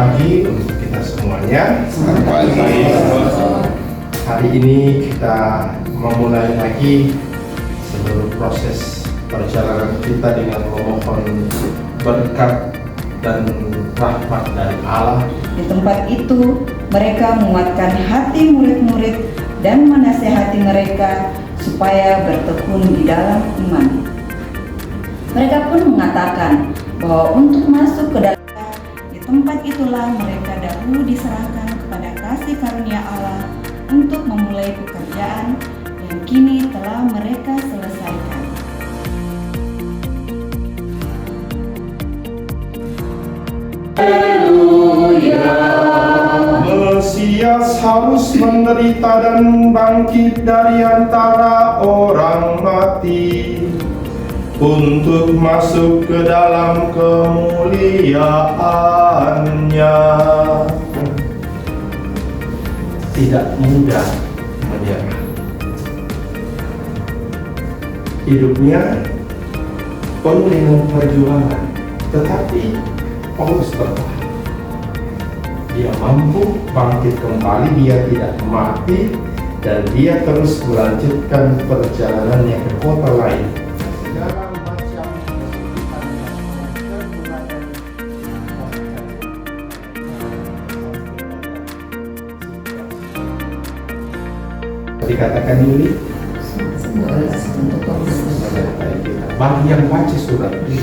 pagi untuk kita semuanya. Selamat pagi. Hari ini kita memulai lagi seluruh proses perjalanan kita dengan memohon berkat dan rahmat dari Allah. Di tempat itu, mereka menguatkan hati murid-murid dan menasihati mereka supaya bertekun di dalam iman. Mereka pun mengatakan bahwa untuk masuk ke dalam di tempat itulah mereka dahulu diserahkan kepada kasih karunia Allah untuk memulai pekerjaan yang kini telah mereka selesaikan. Mesias harus menderita dan bangkit dari antara orang mati untuk masuk ke dalam kemuliaannya. Tidak mudah menyerah. Hidupnya penuh dengan perjuangan, tetapi Paulus bertahan. Dia mampu bangkit kembali, dia tidak mati, dan dia terus melanjutkan perjalanannya ke kota lain. Segala macam kesulitan yang dikatakan Yuli, bagi yang baca surat ini.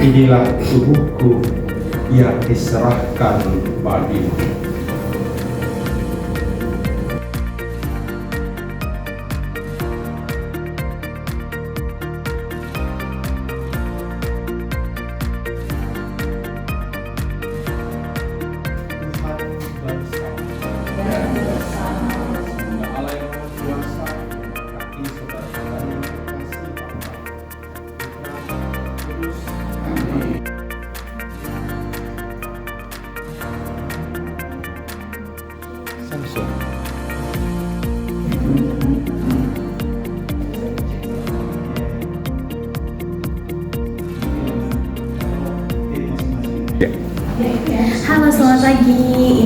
Inilah tubuhku yang diserahkan bagimu. Halo, selamat pagi.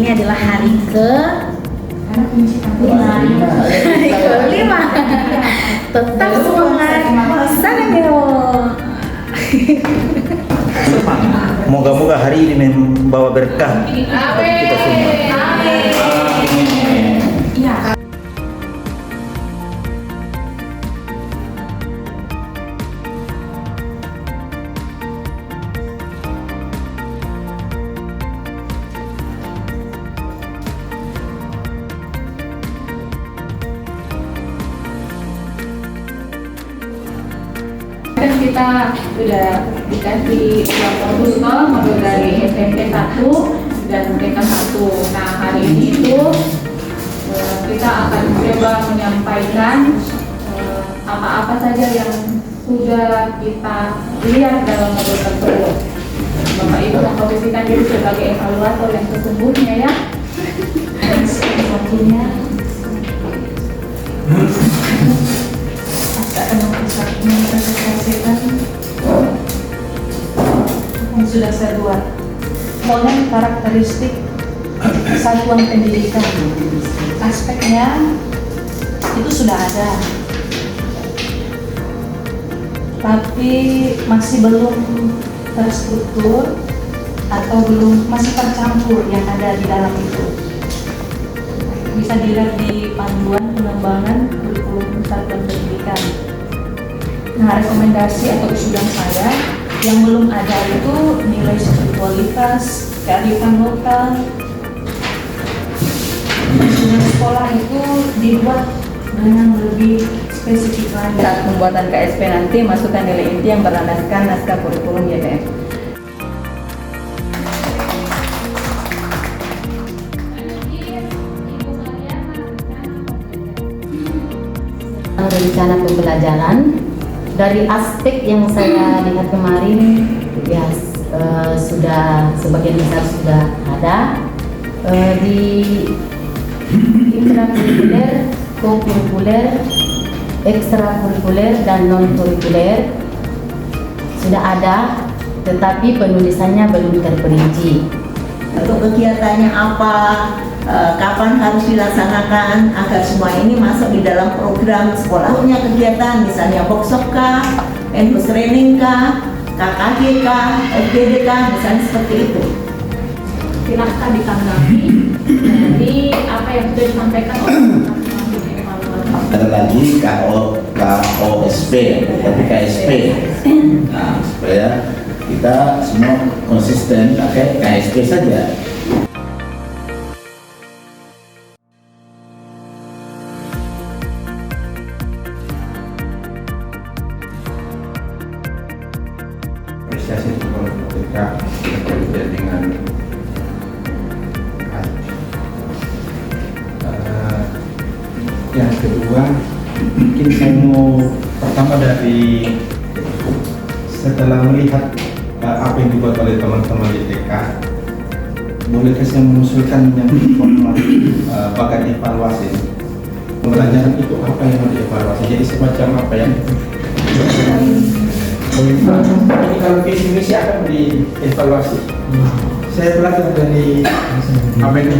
Ini adalah hari ke-5. Tetap semangat. Sanyo. Moga-moga hari ini membawa berkah kita semua. Kan kita sudah dikasih modul dari SMP 1 dan TK 1. Nah, hari ini itu kita akan coba menyampaikan apa-apa saja yang sudah kita lihat dalam modul tersebut. Bapak Ibu memposisikan diri sebagai evaluator yang sesungguhnya ya. Satunya akan mempresentasikan yang sudah saya buat. Komponen karakteristik satuan pendidikan, aspeknya itu sudah ada, tapi masih belum terstruktur atau masih tercampur yang ada di dalam itu. Bisa dilihat di panduan pengembangan kurikulum satuan pendidikan. Nah, rekomendasi atau usulan saya yang belum ada itu nilai spiritualitas, kearifan lokal. Usulan sekolah itu dibuat dengan lebih spesifik lagi. Saat pembuatan KSP nanti masukkan nilai inti yang berlandaskan naskah kurikulum YTF. rencana pembelajaran. Dari aspek yang saya lihat kemarin, ya sudah sebagian besar sudah ada di intrakurikuler, kokurikuler, ekstrakurikuler dan non kurikuler sudah ada, tetapi penulisannya belum terperinci. Untuk kegiatannya apa, kapan harus dilaksanakan agar semua ini masuk di dalam program sekolah. Punya kegiatan misalnya workshop kah, endus training kah, KKG kah, FGD kah, misalnya seperti itu. Silahkan ditanggapi dari apa yang sudah disampaikan oleh masing-masing evaluator. Ada lagi KOSP, tapi KSP. Nah, supaya kita semua konsisten pakai KSP saja. Apresiasi kepada ketika bekerja dengan baik. Yang kedua, mungkin saya mau pertama dari setelah melihat apa yang dibuat oleh teman-teman di TK, bolehkah saya mengusulkan yang format bagian evaluasi? Pembelajaran itu apa yang mau dievaluasi? Jadi semacam apa yang ini kalau visi misi akan dievaluasi. Saya belajar dari apa ini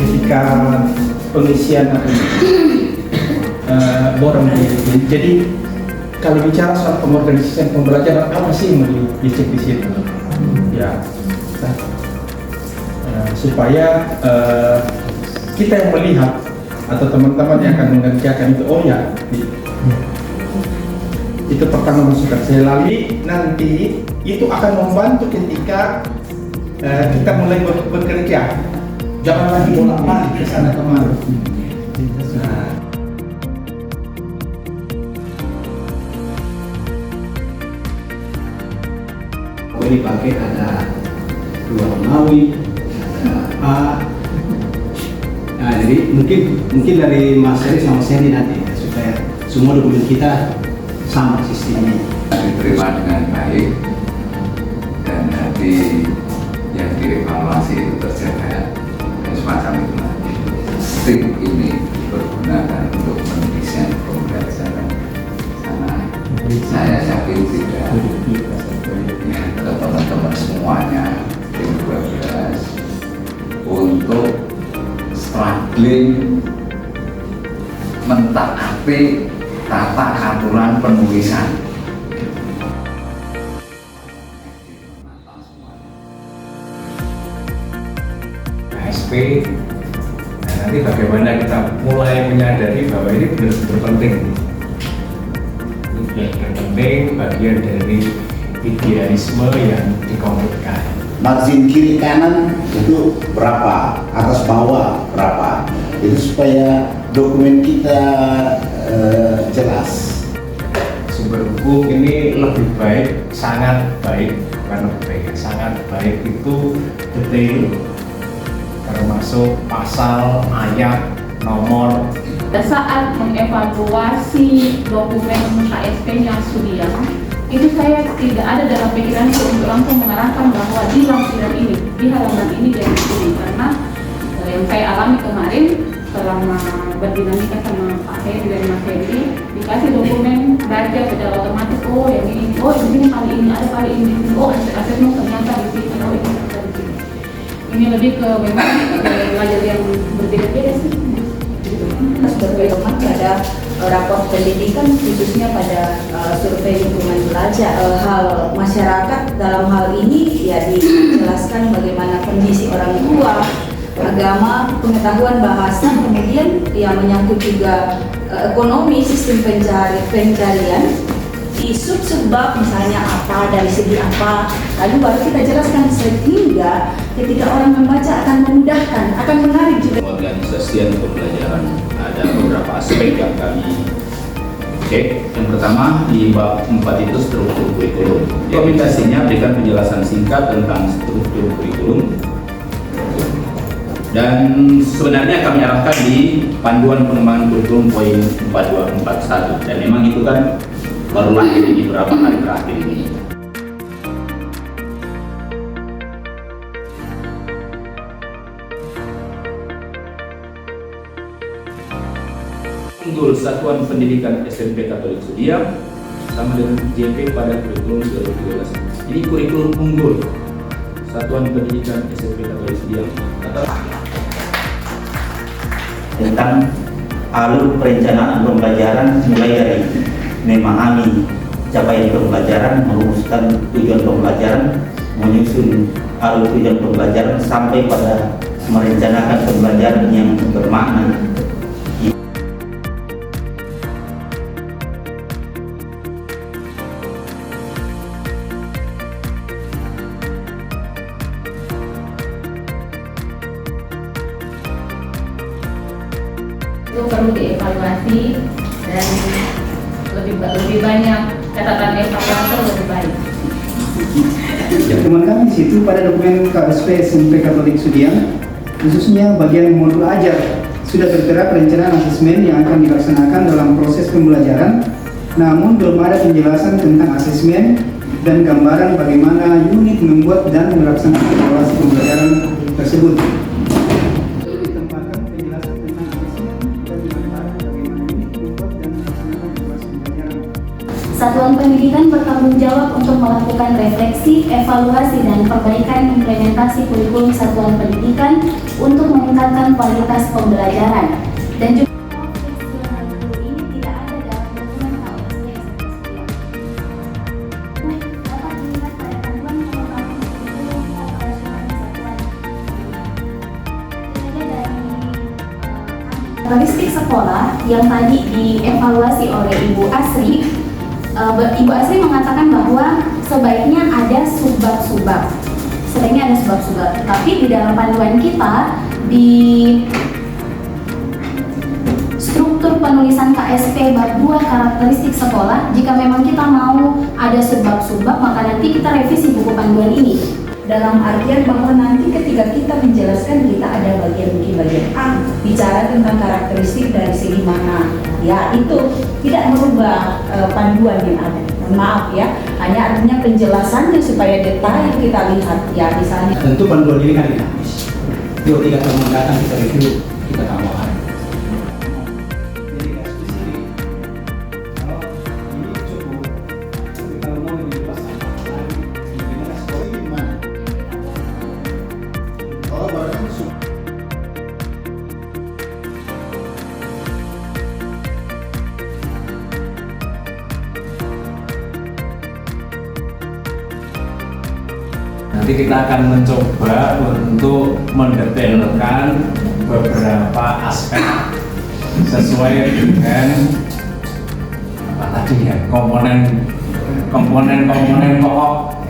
ketika pengisian borong. Jadi kalau bicara soal pengorganisasian pembelajaran, apa sih yang mau dicek di situ? Ya, supaya kita yang melihat atau teman-teman yang akan mengerjakan itu, oh ya, itu pertama masukan saya. Lalu nanti itu akan membantu ketika kita mulai bekerja. Jangan lagi bolak-balik ke sana kemari. Nah, dipakai ada 2 Romawi, ada A. Nah, jadi mungkin dari Mas Eri sama Sandy nanti ya, supaya semua dokumen kita sama sistemnya. Diterima dengan baik dan nanti yang dievaluasi itu terjaga semacam itu nanti. Tim ini dipergunakan untuk mendesain pembelajaran sana. Saya yakin tidak. Teman-teman semuanya tim 12 untuk struggling mentaati tata aturan penulisan. KSP, nah nanti bagaimana kita mulai menyadari bahwa ini benar-benar penting. Ini benar-benar penting, bagian dari idealisme yang dikonkretkan. Margin kiri kanan itu berapa, atas bawah berapa, itu supaya dokumen kita jelas. Sumber hukum ini lebih baik, sangat baik, bukan lebih baik, sangat baik itu detail, termasuk pasal, ayat, nomor. Pada saat mengevaluasi dokumen KSP-nya Sudia, itu saya tidak ada dalam pikiran untuk langsung mengarahkan bahwa di lampiran ini, di halaman ini dari studi, karena yang saya alami kemarin selama berdinamika sama Pak Hedi dan Mas Hedi, dikasih dokumen baca secara otomatis, oh yang ini, oh di sini kali ini ada, kali ini, oh asesmen ternyata di sini, oh ini ternyata di sini. Ini lebih ke memang belajar yang berbeda-beda sih. Berpedoman pada raport pendidikan, khususnya pada survei lingkungan belajar. Hal masyarakat dalam hal ini ya dijelaskan bagaimana kondisi orang tua, agama, pengetahuan bahasa, kemudian yang menyangkut juga ekonomi, sistem pencarian, di sub-subbab misalnya apa, dari segi apa, lalu baru kita jelaskan sehingga ketika orang membaca akan memudahkan, akan menarik juga. Organisasian pembelajaran ada beberapa aspek yang kami cek. Yang pertama di bab 4 itu struktur kurikulum. Rekomendasinya berikan penjelasan singkat tentang struktur kurikulum. Dan sebenarnya kami arahkan di panduan pengembangan kurikulum poin 4241, dan memang itu kan baru lahir di beberapa hari terakhir ini. Unggul Satuan Pendidikan SMP Katolik Sudiang sama dengan JP pada kurikulum 2013. Ini kurikulum unggul Satuan Pendidikan SMP Katolik Sudiang tentang alur perencanaan pembelajaran mulai dari memahami capaian pembelajaran, merumuskan tujuan pembelajaran, menyusun alur tujuan pembelajaran sampai pada merencanakan pembelajaran yang bermakna. Itu perlu dievaluasi dan lebih banyak catatan evaluasi lebih baik. Ya, teman kami di situ pada dokumen KSP SMP Katolik Sudiang, khususnya bagian modul ajar, sudah tertera perencanaan asesmen yang akan dilaksanakan dalam proses pembelajaran, namun belum ada penjelasan tentang asesmen dan gambaran bagaimana unit membuat dan melaksanakan evaluasi pembelajaran tersebut. Satuan Pendidikan bertanggung jawab untuk melakukan refleksi, evaluasi, dan perbaikan implementasi kurikulum Satuan Pendidikan untuk meningkatkan kualitas pembelajaran. Dan juga ini tidak ada dalam dokumen KSP dapat dilihat pada panduan pengembangan kurikulum operasional satuan. Karakteristik sekolah yang tadi dievaluasi oleh Ibu Asri. Ibu Asri mengatakan bahwa sebaiknya ada subbab-subbab. Tapi di dalam panduan kita di struktur penulisan KSP bab 2 karakteristik sekolah, jika memang kita mau ada subbab-subbab, maka nanti kita revisi buku panduan ini. Dalam artian bahwa nanti ketika kita menjelaskan, kita ada bagian A bicara tentang karakteristik dari segi mana, ya itu tidak merubah panduan yang ada. Maaf ya, hanya artinya penjelasannya supaya detail kita lihat ya misalnya. Tentu panduan ini kan dinamis. 2-3 tahun mendatang kita review, kita tambahkan. Nanti kita akan mencoba untuk mendetailkan beberapa aspek sesuai dengan apa tadi ya, komponen pokok